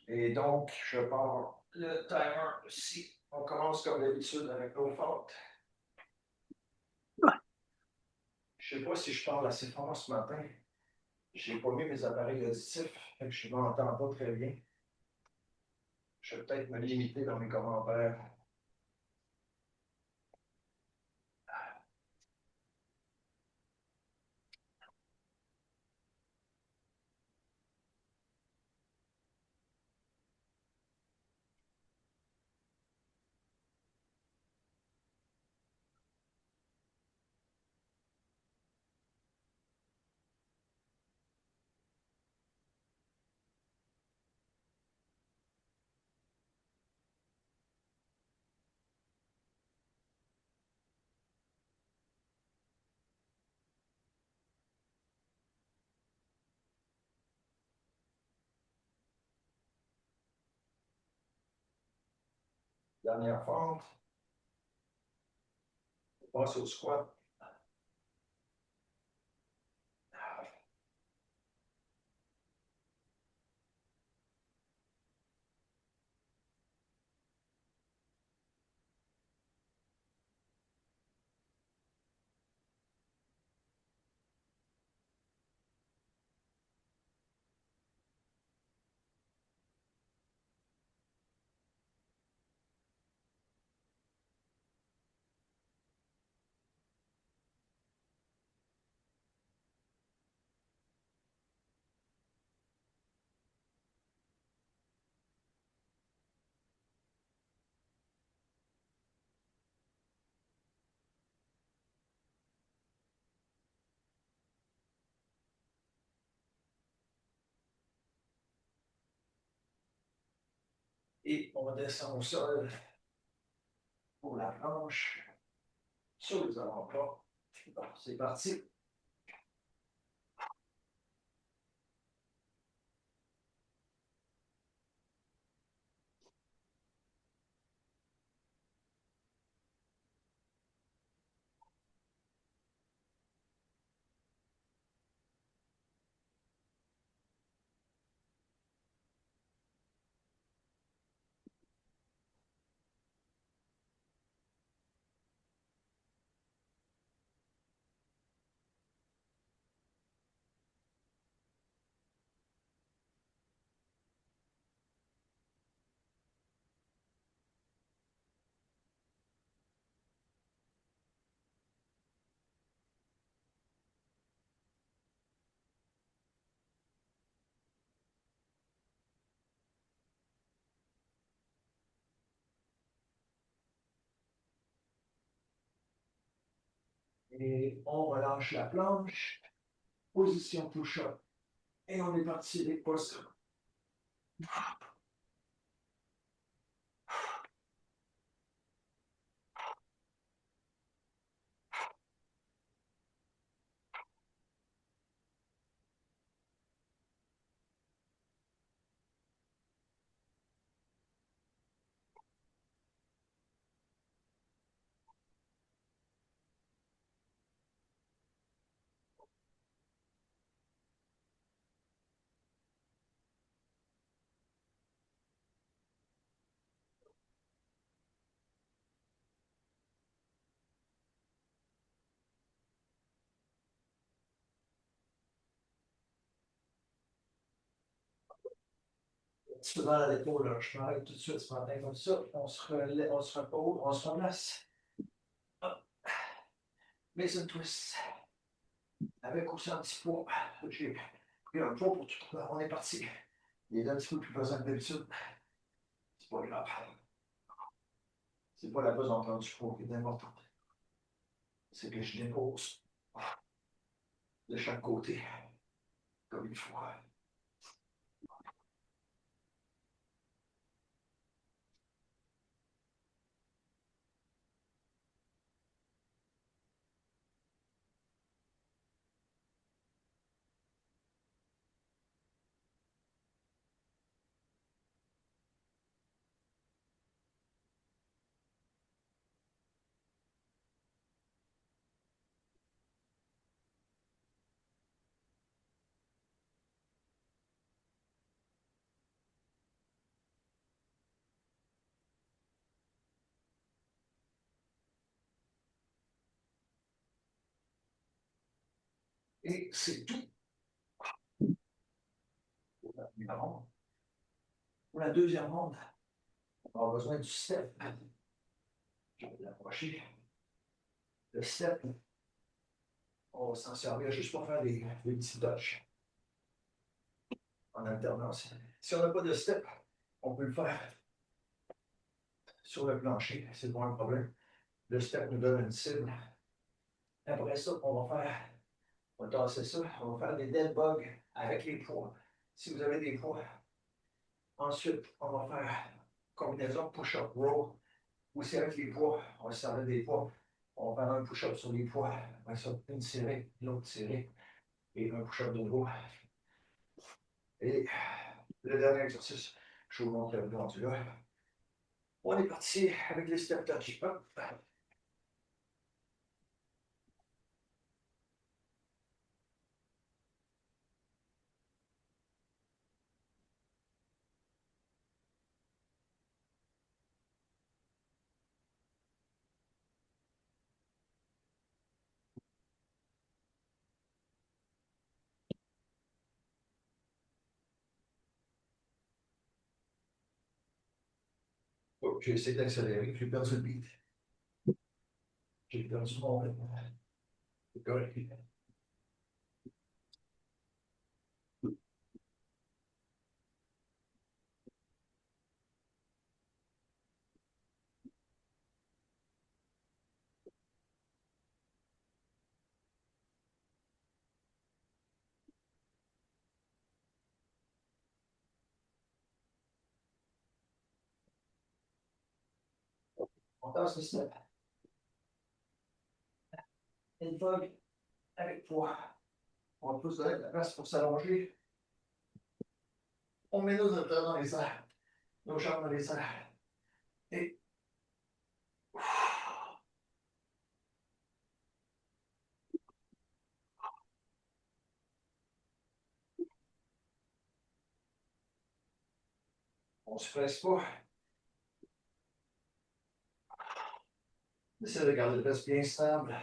Et donc, je pars le timer ici. On commence comme d'habitude avec nos fentes. Je ne sais pas si je parle assez fort ce matin. Je n'ai pas mis mes appareils auditifs, fait que je ne m'entends pas très bien. Je vais peut-être me limiter dans mes commentaires. Dernière fente. On passe au squat. Et on descend au sol pour la planche sur les avant-bras. Bon, c'est parti. Et on relâche la planche. Position push-up. Et on est parti les postes. Tu vas à l'épaule, là. Je m'arrête tout de suite ce matin comme ça. On se repose, on se replace. Hop. Mason twist. Avec aussi un petit poids. J'ai pris un poids pour tout. On est parti. Il est un petit peu plus pesant que d'habitude. C'est pas grave. C'est pas la pesanteur du poids qui est importante. C'est que je dépose de chaque côté, comme il faut. Et c'est tout pour la première ronde. Pour la deuxième ronde, on aura besoin du step. Je vais l'approcher. Le step, on va s'en servir juste pour faire des petits touches en alternance. Si on n'a pas de step, on peut le faire sur le plancher, c'est pas un problème. Le step nous donne une cible. Après ça, on va tasser ça, on va faire des dead bugs avec les poids. Si vous avez des poids, ensuite, on va faire combinaison push-up row. Aussi avec les poids, on va se servir des poids. On va faire un push-up sur les poids. Après ça, une série, l'autre série, et un push-up de nouveau. Et le dernier exercice, je vous montre le rendu là. On est parti avec les step touch. Hop. Oh, j'ai essayé d'accélérer, j'ai perdu le beat. J'ai perdu mon rythme. C'est correct. On passe le step. Une vogue avec poids. On va tous donner de la place pour s'allonger. On met nos épaules dans les airs, nos jambes dans les airs. Et on ne se presse pas. On essaie de garder le reste bien stable.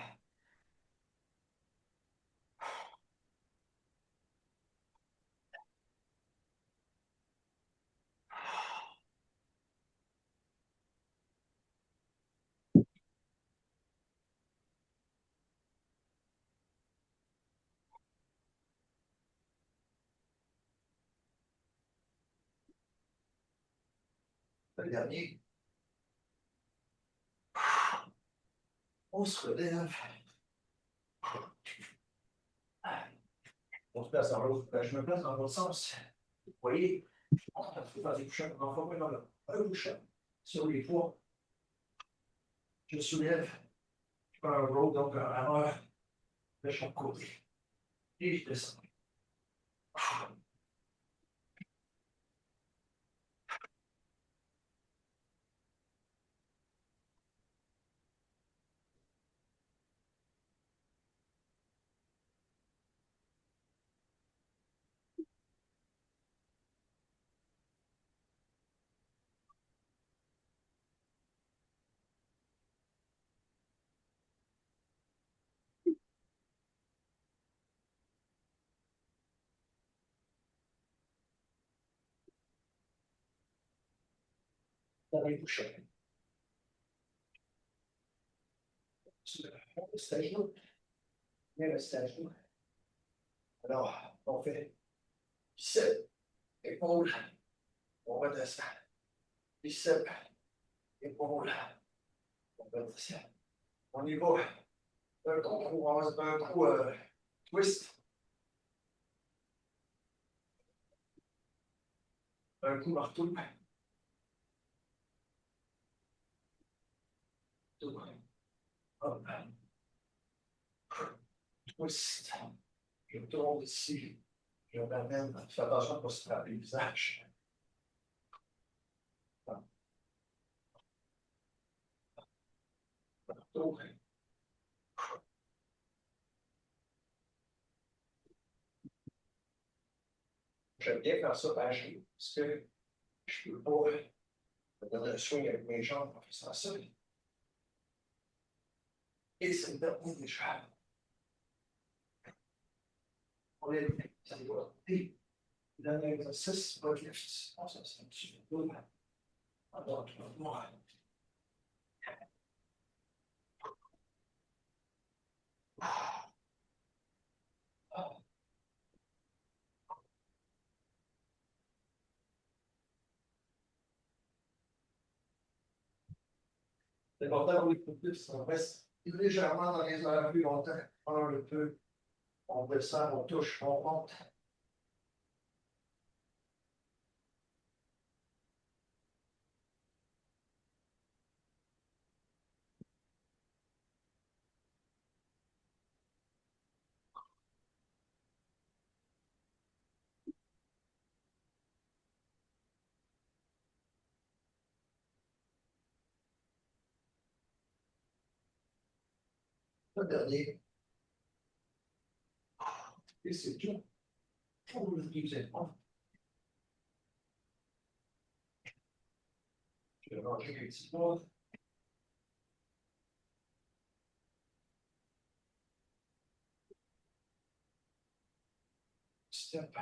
Le dernier. On se relève. On se place dans l'autre. Je me place dans l'autre sens. Vous voyez, on va faire des push-ups. On va faire un push-up sur les poids. Je soulève. Je fais un roll, donc un rameur de chaque côté. Et je descends. Dans les push-ups. Le stage. Bien le stage. Alors, on fait biceps, épaule, on redescend. Biceps, épaule, on redescend. On y va. Un coup twist. Un coup marteau. Hop. Twist. Je tourne ici. Je m'amène. Fais attention pour se frapper le visage. Marteau. J'aime bien faire ça par jour parce que je ne peux pas me donner un swing avec mes jambes en faisant ça. Et c'est le dernier déjà. On lève, ça va. Et dernier exercice, butt lifts. Ça, c'est un petit peu. Alors, moi. C'est important, oui, pour plus, on reste légèrement dans les heures plus longtemps. On le peut, on descend, on touche, on monte. Le dernier. Et c'est tout. Pour le deuxième. Je vais manger un petit peu. Step.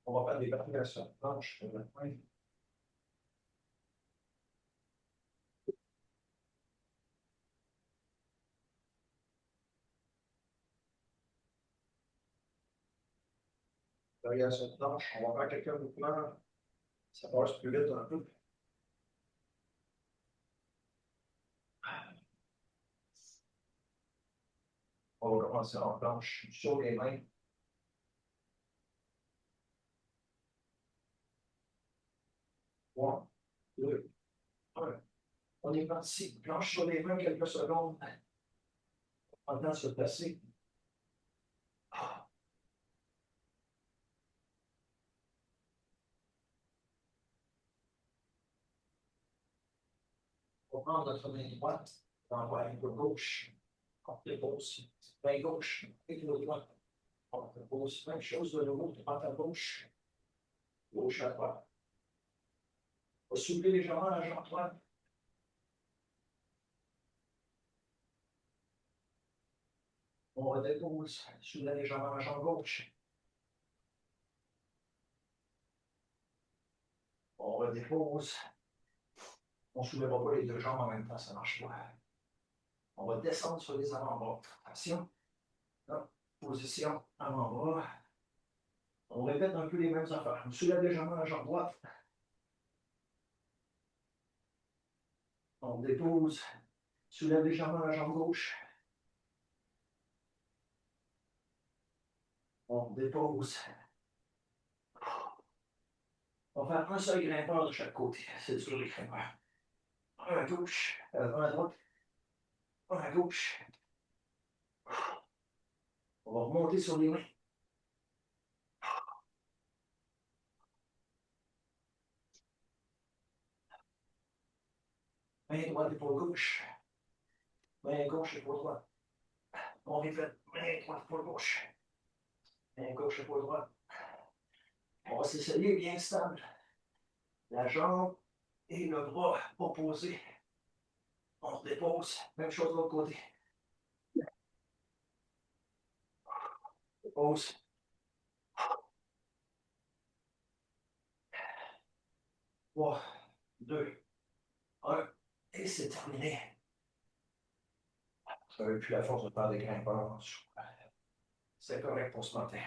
On va faire des variations planches. Variation planche, on va faire quelques mouvements. Ça passe plus vite un peu. On va commencer en planche sur les mains. One, deux, un. On est parti. Planche sur les mains quelques secondes. En temps de se placer. On va prendre notre main droite. On va avec le gauche. On dépose. Main gauche. Et le droit. On dépose. Même chose de nouveau. Droite à gauche. Gauche à droite. On va soulever légèrement la jambe droite. On redépose. Soulever légèrement la jambe gauche. On redépose. On ne soulèvera pas les deux jambes en même temps, ça ne marche pas. On va descendre sur les avant-bras. Attention. Là, position avant-bras. On répète un peu les mêmes affaires. On soulève légèrement la jambe droite. On dépose. Soulève légèrement la jambe gauche. On dépose. On va faire un seul grimpeur de chaque côté. C'est sur les grimpeurs. Un à gauche, un à droite, un à gauche. On va remonter sur les mains. Main droite, épaule gauche. Main gauche, épaule droite. On répète. Main droite, épaule gauche. Main gauche, épaule droite. On va s'essayer bien stable. La jambe et le bras opposés. On dépose. Même chose de l'autre côté. Dépose. 3, 2, 1. Et c'est terminé. Vous n'avez plus la force de faire des grimpeurs. C'est correct pour ce matin.